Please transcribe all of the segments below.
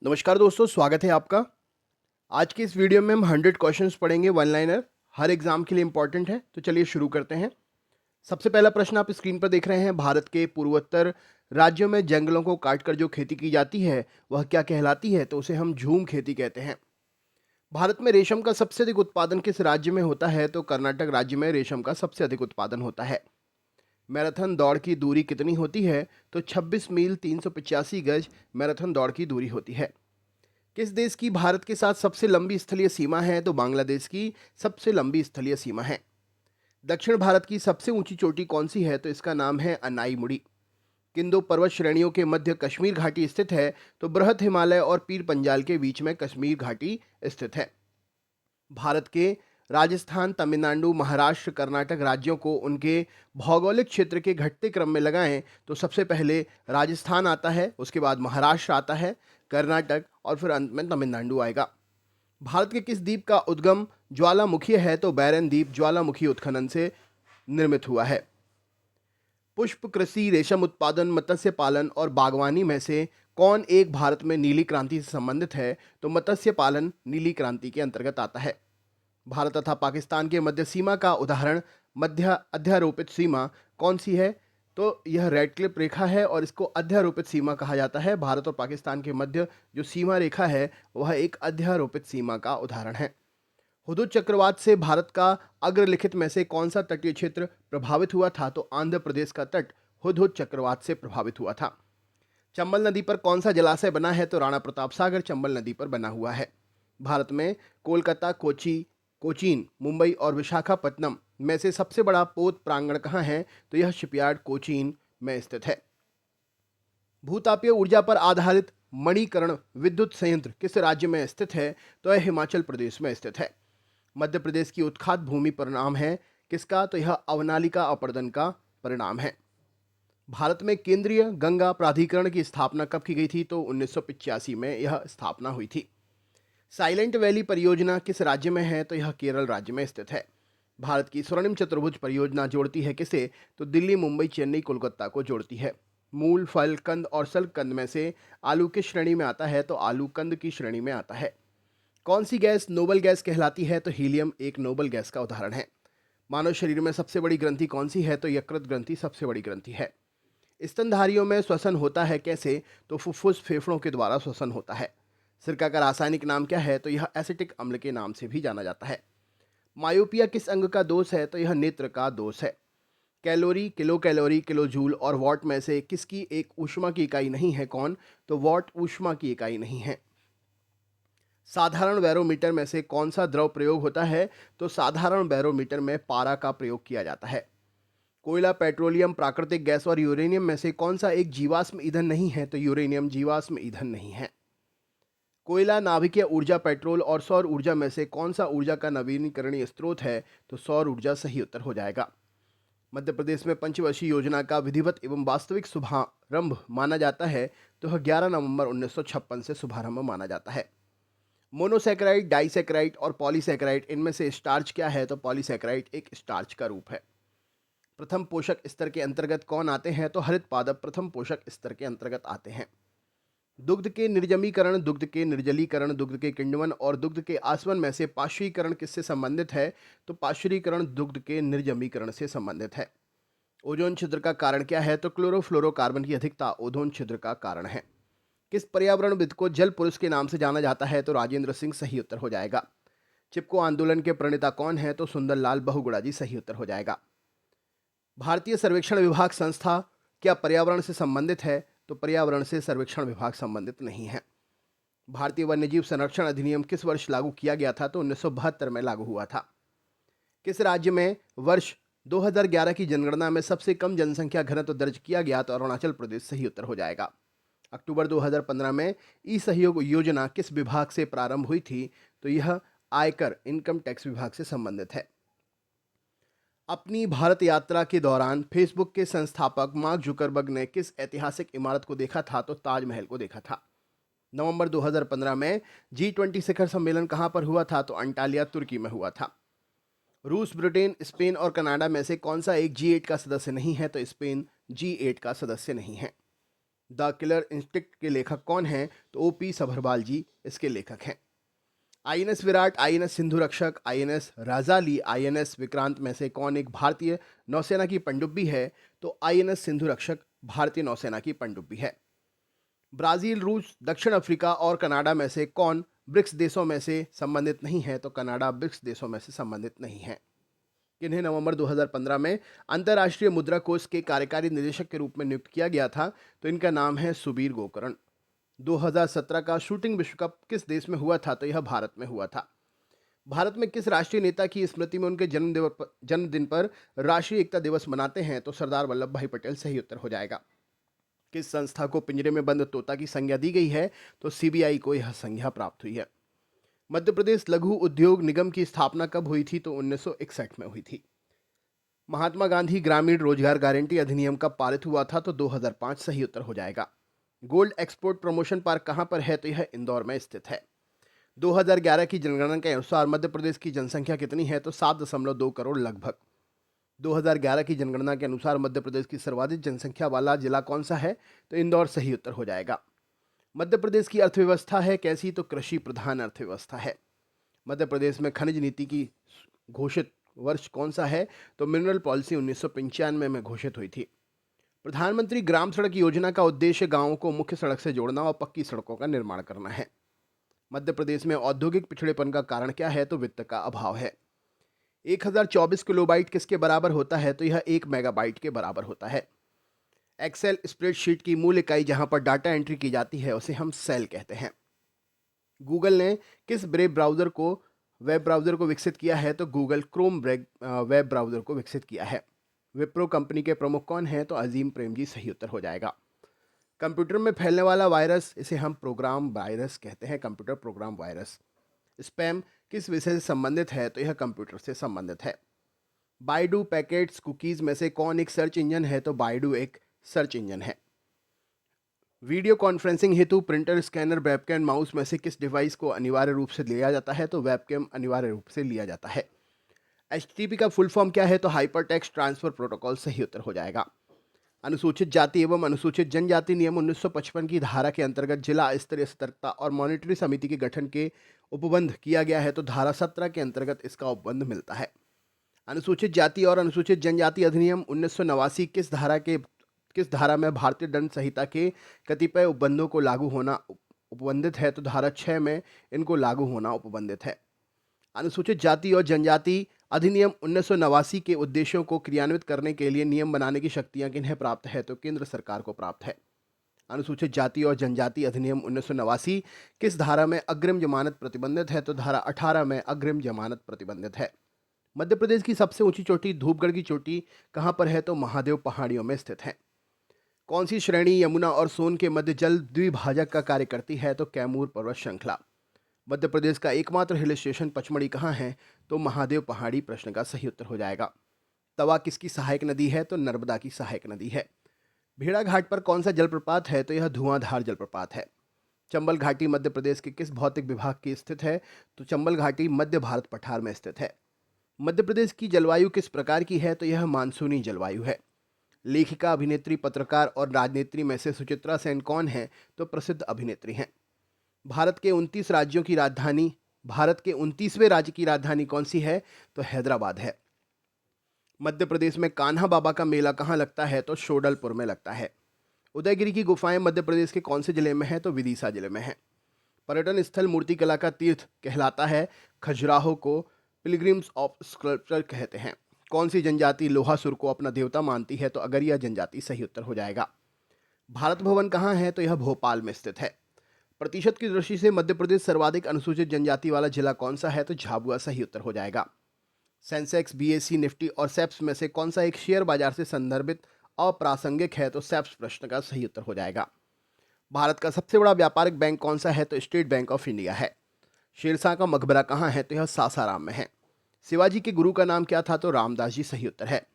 नमस्कार दोस्तों, स्वागत है आपका। आज के इस वीडियो में हम 100 क्वेश्चंस पढ़ेंगे, वन लाइनर। हर एग्जाम के लिए इंपॉर्टेंट है, तो चलिए शुरू करते हैं। सबसे पहला प्रश्न आप स्क्रीन पर देख रहे हैं। भारत के पूर्वोत्तर राज्यों में जंगलों को काटकर जो खेती की जाती है वह क्या कहलाती है? तो उसे हम झूम खेती कहते हैं। भारत में रेशम का सबसे अधिक उत्पादन किस राज्य में होता है? तो कर्नाटक राज्य में रेशम का सबसे अधिक उत्पादन होता है। मैराथन दौड़ की दूरी कितनी होती है? तो 26 मील 385 गज मैराथन दौड़ की दूरी होती है। किस देश की भारत के साथ सबसे लंबी स्थलीय सीमा है? तो बांग्लादेश की सबसे लंबी स्थलीय सीमा है। दक्षिण भारत की सबसे ऊंची चोटी कौन सी है? तो इसका नाम है अनाईमुड़ी। किन दो पर्वत श्रेणियों के मध्य कश्मीर घाटी स्थित है? तो बृहद हिमालय और पीर पंजाल के बीच में कश्मीर घाटी स्थित है। भारत के राजस्थान, तमिलनाडु, महाराष्ट्र, कर्नाटक राज्यों को उनके भौगोलिक क्षेत्र के घटते क्रम में लगाएं तो सबसे पहले राजस्थान आता है, उसके बाद महाराष्ट्र आता है, कर्नाटक और फिर अंत में तमिलनाडु आएगा। भारत के किस द्वीप का उद्गम ज्वालामुखी है? तो बैरन द्वीप ज्वालामुखी उत्खनन से निर्मित हुआ है। पुष्प कृषि, रेशम उत्पादन, मत्स्य पालन और बागवानी में से कौन एक भारत में नीली क्रांति से संबंधित है? तो मत्स्य पालन नीली क्रांति के अंतर्गत आता है। भारत तथा पाकिस्तान के मध्य सीमा का उदाहरण मध्य अध्यारोपित सीमा कौन सी है? तो यह रेड क्लिप रेखा है और इसको अध्यारोपित सीमा कहा जाता है। भारत और पाकिस्तान के मध्य जो सीमा रेखा है वह एक अध्यारोपित सीमा का उदाहरण है। हुदुद चक्रवात से भारत का अग्रलिखित में से कौन सा तटीय क्षेत्र प्रभावित हुआ था? तो आंध्र प्रदेश का तट हुदहुद चक्रवात से प्रभावित हुआ था। चंबल नदी पर कौन सा जलाशय बना है? तो राणा प्रताप सागर चंबल नदी पर बना हुआ है। भारत में कोलकाता, कोचीन, मुंबई और विशाखापट्टनम में से सबसे बड़ा पोत प्रांगण कहाँ है? तो यह शिपयार्ड कोचीन में स्थित है। भूतापीय ऊर्जा पर आधारित मणिकर्ण विद्युत संयंत्र किस राज्य में स्थित है? तो यह हिमाचल प्रदेश में स्थित है। मध्य प्रदेश की उत्खात भूमि परिणाम है किसका? तो यह अवनालिका अपर्दन का परिणाम है। भारत में केंद्रीय गंगा प्राधिकरण की स्थापना कब की गई थी? तो 1985 में यह स्थापना हुई थी। साइलेंट वैली परियोजना किस राज्य में है? तो यह केरल राज्य में स्थित है। भारत की स्वर्णिम चतुर्भुज परियोजना जोड़ती है किसे? तो दिल्ली, मुंबई, चेन्नई, कोलकाता को जोड़ती है। मूल, फल, कंद और सल कंद में से आलू किस श्रेणी में आता है? तो आलू कंद की श्रेणी में आता है। कौन सी गैस नोबल गैस कहलाती है? तो हीलियम एक नोबल गैस का उदाहरण है। मानव शरीर में सबसे बड़ी ग्रंथि कौन सी है? तो यकृत ग्रंथि सबसे बड़ी ग्रंथि है। स्तनधारियों में श्वसन होता है कैसे? तो फुफ्फुस फेफड़ों के द्वारा श्वसन होता है। सिरका का रासायनिक नाम क्या है? तो यह एसिटिक अम्ल के नाम से भी जाना जाता है। मायोपिया किस अंग का दोष है? तो यह नेत्र का दोष है। कैलोरी, किलो जूल और वॉट में से किसकी एक ऊष्मा की इकाई नहीं है? कौन? तो वॉट ऊष्मा की इकाई नहीं है। साधारण बैरोमीटर में से कौन सा द्रव प्रयोग होता है? तो साधारण बैरोमीटर में पारा का प्रयोग किया जाता है। कोयला, पेट्रोलियम, प्राकृतिक गैस और यूरेनियम में से कौन सा एक जीवाश्म ईंधन नहीं है? तो यूरेनियम जीवाश्म ईंधन नहीं है। कोयला, नाभिकीय ऊर्जा, पेट्रोल और सौर ऊर्जा में से कौन सा ऊर्जा का नवीनीकरणीय स्रोत है? तो सौर ऊर्जा सही उत्तर हो जाएगा। मध्य प्रदेश में पंचवर्षीय योजना का विधिवत एवं वास्तविक शुभारंभ माना जाता है तो यह 11 नवंबर 1956 से शुभारंभ माना जाता है। मोनोसैकेराइड, डाइसैकेराइड और पॉलीसैकेराइड, इनमें से स्टार्च क्या है? तो पॉलीसैकेराइड एक स्टार्च का रूप है। प्रथम पोषक स्तर के अंतर्गत कौन आते हैं? तो हरित पादप प्रथम पोषक स्तर के अंतर्गत आते हैं। दुग्ध के निर्जमीकरण, दुग्ध के निर्जलीकरण, दुग्ध के किण्वन और दुग्ध के आसवन में से पार्श्वीकरण किससे संबंधित है? तो पार्श्वीकरण दुग्ध के निर्जमीकरण से संबंधित है। ओजोन छिद्र का कारण क्या है? तो क्लोरोफ्लोरोकार्बन की अधिकता ओजोन छिद्र का कारण है। किस पर्यावरणविद को जल पुरुष के नाम से जाना जाता है? तो राजेंद्र सिंह सही उत्तर हो जाएगा। चिपको आंदोलन के प्रणेता कौन है? तो सुंदरलाल बहुगुणा जी सही उत्तर हो जाएगा। भारतीय सर्वेक्षण विभाग संस्था क्या पर्यावरण से संबंधित है? तो पर्यावरण से सर्वेक्षण विभाग संबंधित नहीं है। भारतीय वन्यजीव संरक्षण अधिनियम किस वर्ष लागू किया गया था? तो 1972 में लागू हुआ था। किस राज्य में वर्ष 2011 की जनगणना में सबसे कम जनसंख्या घनत्व दर्ज किया गया? तो अरुणाचल प्रदेश सही उत्तर हो जाएगा। अक्टूबर 2015 में ई सहयोग योजना किस विभाग से प्रारंभ हुई थी? तो यह आयकर इनकम टैक्स विभाग से संबंधित है। अपनी भारत यात्रा के दौरान फेसबुक के संस्थापक मार्क जुकरबर्ग ने किस ऐतिहासिक इमारत को देखा था? तो ताजमहल को देखा था। नवंबर 2015 में G20 शिखर सम्मेलन कहां पर हुआ था? तो अंटालिया, तुर्की में हुआ था। रूस, ब्रिटेन, स्पेन और कनाडा में से कौन सा एक G8 का सदस्य नहीं है? तो स्पेन G8 का सदस्य नहीं है। द किलर इंस्टिंक्ट के लेखक कौन हैं? तो ओपी सभरवाल जी इसके लेखक हैं। आईएनएस विराट, आईएनएस सिंधु रक्षक, आईएनएस राजाली, आईएनएस विक्रांत में से कौन एक भारतीय नौसेना की पनडुब्बी है? तो आईएनएस सिंधु रक्षक भारतीय नौसेना की पनडुब्बी है। ब्राजील, रूस, दक्षिण अफ्रीका और कनाडा में से कौन ब्रिक्स देशों में से संबंधित नहीं है? तो कनाडा ब्रिक्स देशों में से संबंधित नहीं है। किन्हें नवंबर 2015 में अंतर्राष्ट्रीय मुद्रा कोष के कार्यकारी निदेशक के रूप में नियुक्त किया गया था? तो इनका नाम है सुबीर गोकर्ण। 2017 का शूटिंग विश्व कप किस देश में हुआ था? तो यह भारत में हुआ था। भारत में किस राष्ट्रीय नेता की स्मृति में उनके जन्मदिन पर राष्ट्रीय एकता दिवस मनाते हैं? तो सरदार वल्लभ भाई पटेल सही उत्तर हो जाएगा। किस संस्था को पिंजरे में बंद तोता की संज्ञा दी गई है? तो सीबीआई को यह संज्ञा प्राप्त हुई है। मध्य प्रदेश लघु उद्योग निगम की स्थापना कब हुई थी? तो 1961 में हुई थी। महात्मा गांधी ग्रामीण रोजगार गारंटी अधिनियम कब पारित हुआ था? तो 2005 सही उत्तर हो जाएगा। गोल्ड एक्सपोर्ट प्रमोशन पार्क कहां पर है? तो यह इंदौर में स्थित है। 2011 की जनगणना के अनुसार मध्य प्रदेश की जनसंख्या कितनी है? तो 7.2 करोड़ लगभग। 2011 की जनगणना के अनुसार मध्य प्रदेश की सर्वाधिक जनसंख्या वाला जिला कौन सा है? तो इंदौर सही उत्तर हो जाएगा। मध्य प्रदेश की अर्थव्यवस्था है कैसी? तो कृषि प्रधान अर्थव्यवस्था है। मध्य प्रदेश में खनिज नीति की घोषित वर्ष कौन सा है? तो मिनरल पॉलिसी 1995 में घोषित हुई थी। प्रधानमंत्री ग्राम सड़क योजना का उद्देश्य गांवों को मुख्य सड़क से जोड़ना और पक्की सड़कों का निर्माण करना है। मध्य प्रदेश में औद्योगिक पिछड़ेपन का कारण क्या है? तो वित्त का अभाव है। 1024 किलोबाइट किसके बराबर होता है? तो यह 1 मेगाबाइट के बराबर होता है। एक्सेल स्प्रेडशीट की मूल इकाई जहां पर डाटा एंट्री की जाती है उसे हम सेल कहते हैं। गूगल ने किस वेब ब्राउज़र को विकसित किया है? तो गूगल क्रोम वेब ब्राउज़र को विकसित किया है। विप्रो कंपनी के प्रमुख कौन हैं? तो अजीम प्रेमजी सही उत्तर हो जाएगा। कंप्यूटर में फैलने वाला वायरस इसे हम प्रोग्राम वायरस कहते हैं, कंप्यूटर प्रोग्राम वायरस। स्पैम किस विषय से संबंधित है? तो यह कंप्यूटर से संबंधित है। बाइडू पैकेट्स कुकीज़ में से कौन एक सर्च इंजन है? तो बाइडू एक सर्च इंजन है। वीडियो कॉन्फ्रेंसिंग हेतु प्रिंटर, स्कैनर, वेबकैम, माउस में से किस डिवाइस को अनिवार्य रूप से लिया जाता है? तो वेबकैम अनिवार्य रूप से लिया जाता है। HTTP का फुल फॉर्म क्या है? तो हाइपर टेक्स्ट ट्रांसफर प्रोटोकॉल सही उत्तर हो जाएगा। अनुसूचित जाति एवं अनुसूचित जनजाति नियम 1955 की धारा के अंतर्गत जिला स्तरीय सतर्कता और मॉनिटरी समिति के गठन के उपबंध किया गया है? तो धारा 17 के अंतर्गत इसका उपबंध मिलता है। अनुसूचित जाति और अनुसूचित जनजाति अधिनियम 1989 किस धारा में भारतीय दंड संहिता के कतिपय उपबंधों को लागू होना उपबंधित है? तो धारा 6 में इनको लागू होना उपबंधित है। अनुसूचित जाति और जनजाति अधिनियम 1989 के उद्देश्यों को क्रियान्वित करने के लिए नियम बनाने की शक्तियां किन्हें प्राप्त है? तो केंद्र सरकार को प्राप्त है। अनुसूचित जाति और जनजाति अधिनियम 1989 किस धारा में अग्रिम जमानत प्रतिबंधित है? तो धारा 18 में अग्रिम जमानत प्रतिबंधित है। मध्य प्रदेश की सबसे ऊंची चोटी धूपगढ़ की चोटी कहां पर है? तो महादेव पहाड़ियों में स्थित है। कौन सी श्रेणी यमुना और सोन के मध्य जल द्विभाजक का कार्य करती है? तो कैमूर पर्वत श्रृंखला। मध्य प्रदेश का एकमात्र हिल स्टेशन पचमढ़ी कहाँ है? तो महादेव पहाड़ी प्रश्न का सही उत्तर हो जाएगा। तवा किसकी सहायक नदी है? तो नर्मदा की सहायक नदी है। भेड़ा घाट पर कौन सा जलप्रपात है? तो यह धुआंधार जलप्रपात है। चंबल घाटी मध्य प्रदेश के किस भौतिक विभाग की स्थित है? तो चंबल घाटी मध्य भारत पठार में स्थित है। मध्य प्रदेश की जलवायु किस प्रकार की है? तो यह मानसूनी जलवायु है। लेखिका, अभिनेत्री, पत्रकार और राजनेत्री में से सुचित्रा सेन कौन है? तो प्रसिद्ध अभिनेत्री हैं। भारत के 29वें राज्य की राजधानी कौन सी है? तो हैदराबाद है। मध्य प्रदेश में कान्हा बाबा का मेला कहाँ लगता है? तो शोडलपुर में लगता है। उदयगिरी की गुफाएं मध्य प्रदेश के कौन से जिले में है? तो विदिशा जिले में है। पर्यटन स्थल मूर्तिकला का तीर्थ कहलाता है। खजुराहो को पिलग्रिम्स ऑफ स्कल्पचर कहते हैं। कौन सी जनजाति लोहासुर को अपना देवता मानती है? तो अगरिया जनजाति सही उत्तर हो जाएगा। भारत भवन कहाँ है? तो यह भोपाल में स्थित है। प्रतिशत की दृष्टि से मध्य प्रदेश सर्वाधिक अनुसूचित जनजाति वाला जिला कौन सा है? तो झाबुआ सही उत्तर हो जाएगा। सेंसेक्स, BSE, निफ्टी और सेप्स में से कौन सा एक शेयर बाजार से संदर्भित अप्रासंगिक है? तो सेप्स प्रश्न का सही उत्तर हो जाएगा। भारत का सबसे बड़ा व्यापारिक बैंक कौन सा है? तो स्टेट बैंक ऑफ इंडिया है। शेरशाह का मकबरा कहाँ है? तो यह सासाराम में है। शिवाजी के गुरु का नाम क्या था? तो रामदास जी सही उत्तर है।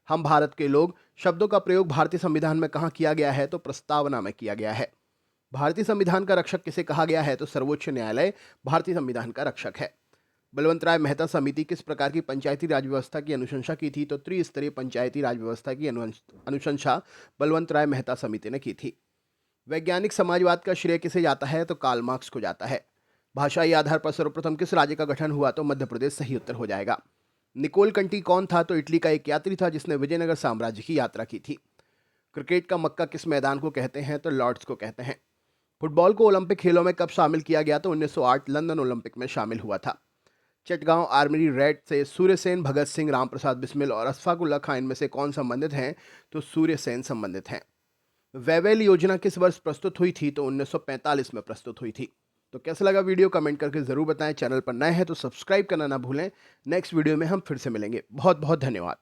हम भारत के लोग शब्दों का प्रयोग भारतीय संविधान में कहाँ किया गया है? तो प्रस्तावना में किया गया है। भारतीय संविधान का रक्षक किसे कहा गया है? तो सर्वोच्च न्यायालय भारतीय संविधान का रक्षक है। बलवंत राय मेहता समिति किस प्रकार की पंचायती राज व्यवस्था की अनुशंसा की थी? तो त्रिस्तरीय पंचायती राज व्यवस्था की अनुशंसा बलवंत राय मेहता समिति ने की थी। वैज्ञानिक समाजवाद का श्रेय किसे जाता है? तो कार्ल मार्क्स को जाता है। भाषाई आधार पर सर्वप्रथम किस राज्य का गठन हुआ? तो मध्य प्रदेश सही उत्तर हो जाएगा। निकोल कंटी कौन था? तो इटली का एक यात्री था जिसने विजयनगर साम्राज्य की यात्रा की थी। क्रिकेट का मक्का किस मैदान को कहते हैं? तो लॉर्ड्स को कहते हैं। फुटबॉल को ओलंपिक खेलों में कब शामिल किया गया? तो 1908 लंदन ओलंपिक में शामिल हुआ था। चटगांव आर्मरी रेड से सूर्यसेन, भगत सिंह, रामप्रसाद बिस्मिल और अशफाक उल्ला खान इनमें से कौन संबंधित हैं? तो सूर्यसेन संबंधित हैं। वेवेल योजना किस वर्ष प्रस्तुत हुई थी? तो 1945 में प्रस्तुत हुई थी। तो कैसा लगा वीडियो? कमेंट करके ज़रूर बताएं। चैनल पर नए हैं तो सब्सक्राइब करना ना भूलें। नेक्स्ट वीडियो में हम फिर से मिलेंगे। बहुत बहुत धन्यवाद।